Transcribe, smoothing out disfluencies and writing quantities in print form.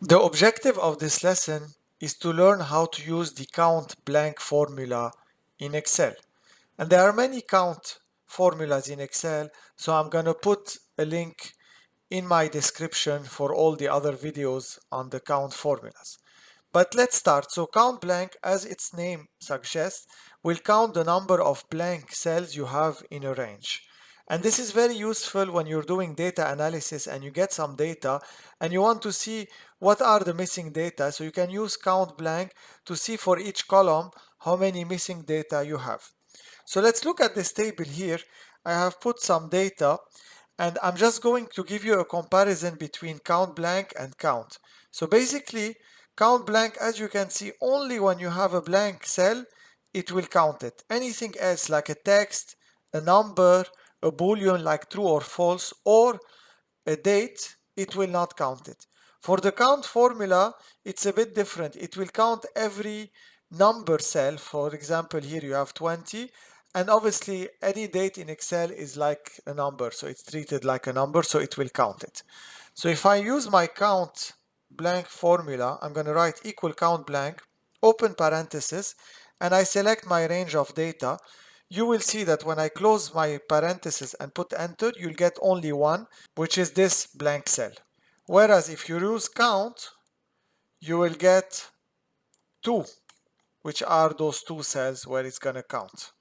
The objective of this lesson is to learn how to use the CountBlank formula in Excel. And there are many count formulas in Excel, so I'm going to put a link in my description for all the other videos on the count formulas. But let's start. So CountBlank, as its name suggests, will count the number of blank cells you have in a range. And this is very useful when you're doing data analysis and you get some data and you want to see what are the missing data. So you can use CountBlank to see for each column how many missing data you have. So let's look at this table here. I have put some data and I'm just going to give you a comparison between CountBlank and Count. So basically, CountBlank, as you can see, only when you have a blank cell, it will count it. Anything else like a text, a number, a boolean like true or false, or a date, it will not count it. For the count formula, it's a bit different. It will count every number cell. For example, here you have 20, and obviously any date in Excel is like a number, so it's treated like a number, so it will count it. So if I use my count blank formula, I'm going to write equal count blank, open parenthesis, and I select my range of data. You will see that when I close my parenthesis and put enter, you'll get only one, which is this blank cell. Whereas if you use count, you will get two, which are those two cells where it's going to count.